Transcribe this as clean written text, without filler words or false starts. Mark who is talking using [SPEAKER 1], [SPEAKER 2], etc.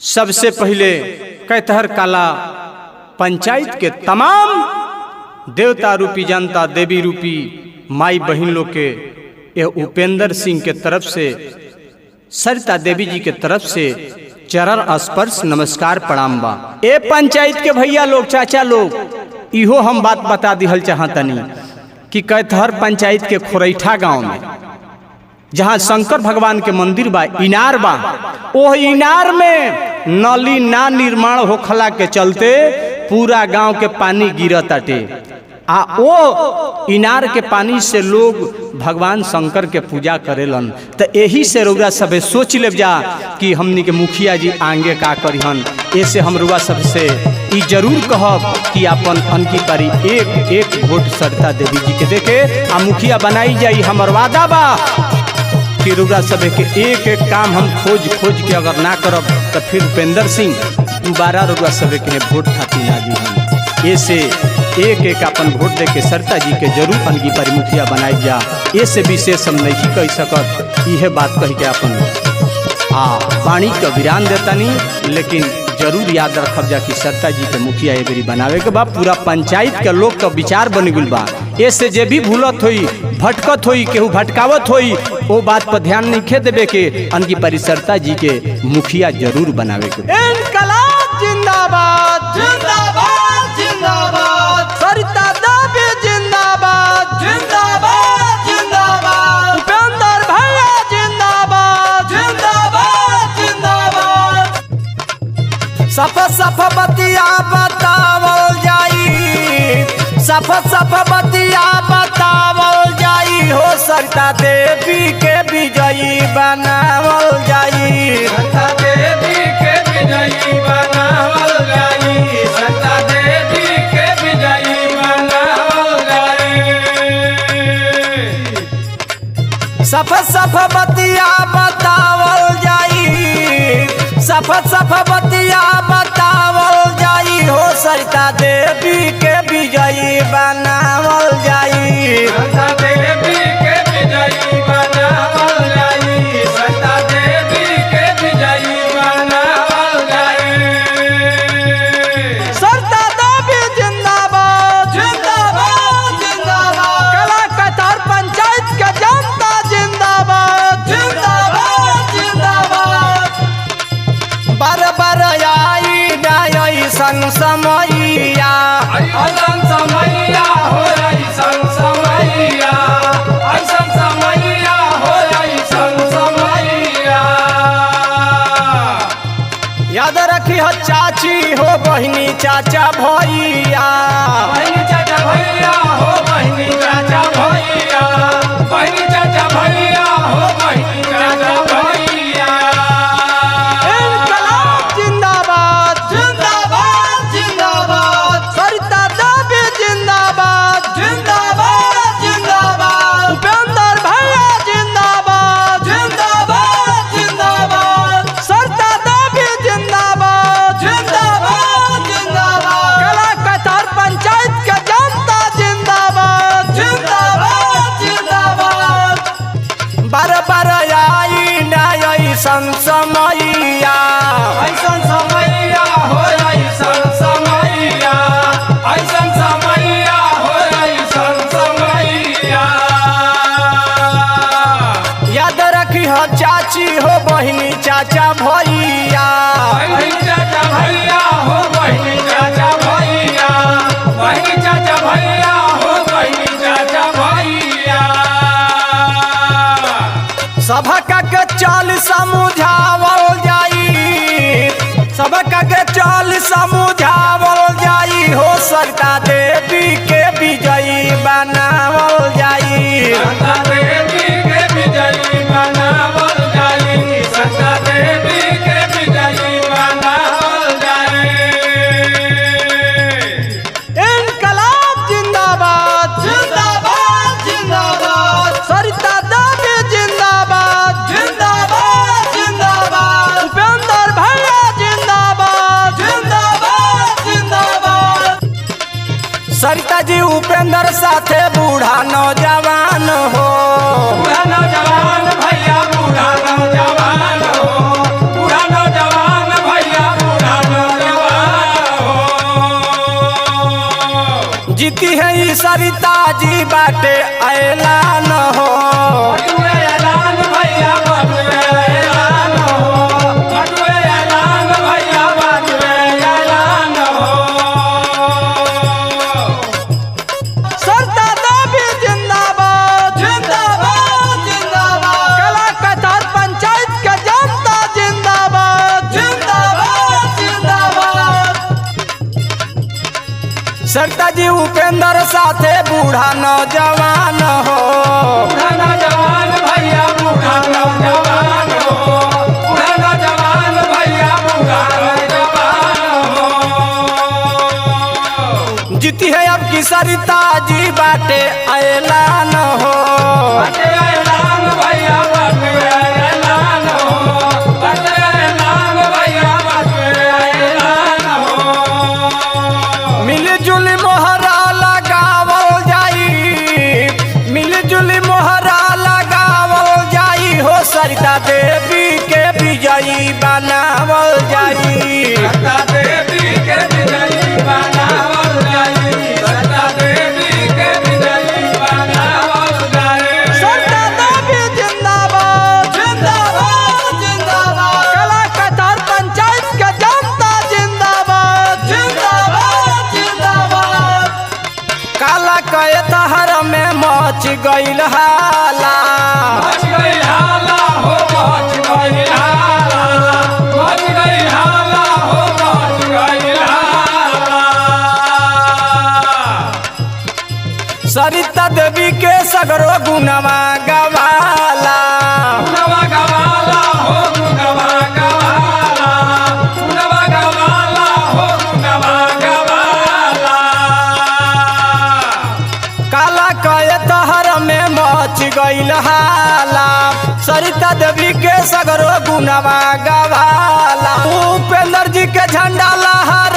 [SPEAKER 1] सबसे पहले कैथहर काला पंचायत के तमाम देवता रूपी जनता, देवी रूपी माई बहन लोग के ये उपेंद्र सिंह के तरफ से, सरिता देवी जी के तरफ से चरण स्पर्श नमस्कार प्रणाम बा। ए पंचायत के भैया लोग, चाचा लोग, इहो हम बात बता दिहल चाहतनी कि कैथहर पंचायत के खोरैठा गांव में जहाँ शंकर भगवान के मंदिर बा, इनार बा, ओह इनार में नली ना निर्माण होखला के चलते पूरा गांव के पानी गिरत आटे। आ ओ इनार के पानी से लोग भगवान शंकर के पूजा करेलन। तो यही से रउरा सबे सोच ले जा कि हमनी के मुखिया जी आगे का करिहन। ऐसे हम रउरा सबसे ई जरूर कहब कि अपन अनकी पारी एक एक वोट सरिता देवी जी के देके आ मुखिया बनाई जाई। हमर वादा बा कि रउरा सबे के एक एक काम हम खोज खोज के अगर ना करब तो फिर उपेंद्र सिंह दोबारा रउरा सबे के वोट खातिर ना दी। ऐसे एक एक अपन वोट दे के सरिता जी के जरूर अनगी पर मुखिया बनाई जा। ऐसे विशेष हम नहीं कह सकत। यह बात कह के अपन वाणी का विराम देतानी, लेकिन जरूर याद रखब जा कि सरिता जी के मुखिया एबरी बनावे के बा। पूरा पंचायत के लोग का विचार बन गल बा। ऐसे जे भी भूलत होई, भटकत होई, केहू भटकावत होई, वो बात पर ध्यान नहीं खे देवे के अनकी पर सरिता जी के मुखिया जरूर बनावे के।
[SPEAKER 2] इनकलाब जिंदाबाद जिंदाबाद जिंदाबाद, सरिता देवी जिंदाबाद जिंदाबाद जिंदाबाद, उपेंद्र भैया जिंदाबाद जिंदाबाद जिंदाबाद। सफ सफ बतिया बतावल जाई, सफ सफ बतिया बतावल जाई हो, सरिता देवी के विजयी बनावल जाई, सरिता देवी के विजयी बनावल जाई, सरिता देवी के विजयी बनावल जाई। सफ सफ बतिया बतावल जाई, सफ सफ बतिया बतावल जाई हो, सरिता देवी के विजयी बनावल जाई, सरिता देवी के विजयी बनावल जाई, सरिता देवी के विजयी बनावल जाई। सरिता देवी जिंदाबाद जिंदाबाद जिंदाबाद, कला कैथहर पंचायत के जनता जिंदाबाद जिंदाबाद जिंदाबाद। बार बार आई गई सन समैया, ऐसन समैया हो ऐसन समैया, ऐसन समैया हो ऐसन समैया। याद रखी हो चाची हो बहनी चाचा भैया, बहनी चाचा भैया हो बहनी चाचा भैया, बहनी चाचा भैया हो बहनी चाचा भैया। इनकलाब जिंदाबाद जिंदाबाद जिंदाबाद, सरिता देवी जिंदाबाद जिंदाबाद जिंदाबाद, उपेंद्र भैया जिंदाबाद जिंदाबाद जिंदाबाद, सरिता देवी जिंदाबाद जिंदाबाद जिंदाबाद, कला कैथहर पंचायत के जनता जिंदाबाद जिंदाबाद जिंदाबाद। बार बार आई नई सन समैया, ऐसन समैया हो ऐसन समैया, ऐसन समैया हो ऐसन समैया। याद रखी हो चाची हो बहनी चाचा भैया, बहनी चाचा भैया हो बहनी चाचा भैया, बहनी चाचा भैया हो बहनी चाचा भैया। सबका के चाल समझावल जाई, सबका के चाल समझावल जाई हो, सरिता देवी के विजयी बनावल जाई, सरिता देवी के विजयी बनावल जाई, सरिता देवी के विजयी बनावल जाई। इनकलाब जिंदाबाद जिंदाबाद जिंदाबाद, सरिता देवी जिंदाबाद जिंदाबाद जिंदाबाद, उपेंद्र भैया जिंदाबाद जिंदाबाद जिंदाबाद। सरिता जी उपेंद्र साथे बूढ़ा नौजवान हो, बूढ़ा नौजवान भैया बूढ़ा नौजवान हो, बूढ़ा नौजवान भैया जीती है ई सरिता जी बाटे ऐलान हो। बटुए ऐलान भैया बटुए ऐलान हो, बटुए ऐलान भैया बटुए ऐलान हो।
[SPEAKER 1] सरिता देवी जिंदाबाद
[SPEAKER 2] जिंदाबाद जिंदाबाद,
[SPEAKER 1] कला कतार पंचायत के जनता जिंदाबाद
[SPEAKER 2] जिंदाबाद जिंदाबाद। सरिता जी उपेंद्र साथे बूढ़ा नौजवान हो। बूढ़ा नौजवान भैया बूढ़ा नौजवान हो, बूढ़ा नौजवान भैया बूढ़ा नौजवान हो। जीती है अब की सरिता जी बाटे ऐलान हो। बाटे ऐलान भैया बाटे ऐलान हो, बाटे ऐलान भैया बाटे ऐलान हो। मिलजुल मोहरा लगावल जाई, मिलजुल मोहरा लगावल जाई हो। सरिता देवी के विजयी बनावल जाई, सरिता देवी के विजयी बनावल जाई, सरिता देवी के विजयी बनावल जाई।
[SPEAKER 1] सरिता देवी जिंदाबाद
[SPEAKER 2] जिंदाबाद जिंदाबाद,
[SPEAKER 1] कला कतार पंचायत के जनता जिंदाबाद
[SPEAKER 2] जिंदाबाद जिंदाबाद। काला कए तहर में मच गइल हाला, मच गइल हाला हो, मच गइल हाला, मच गइल हाला हो, मच गइल हाला। सरिता देवी के सगरो गुनवा गवाला, गुनवा गवाला हो, गुनवा गवाला, गुनवा गवाला हो, गुनवा गवाला। काला कए तहर में मच गइल हाला, सरिता देवी के सगरो गुनवा गवाला। उपेंद्र जी के झंडा लहर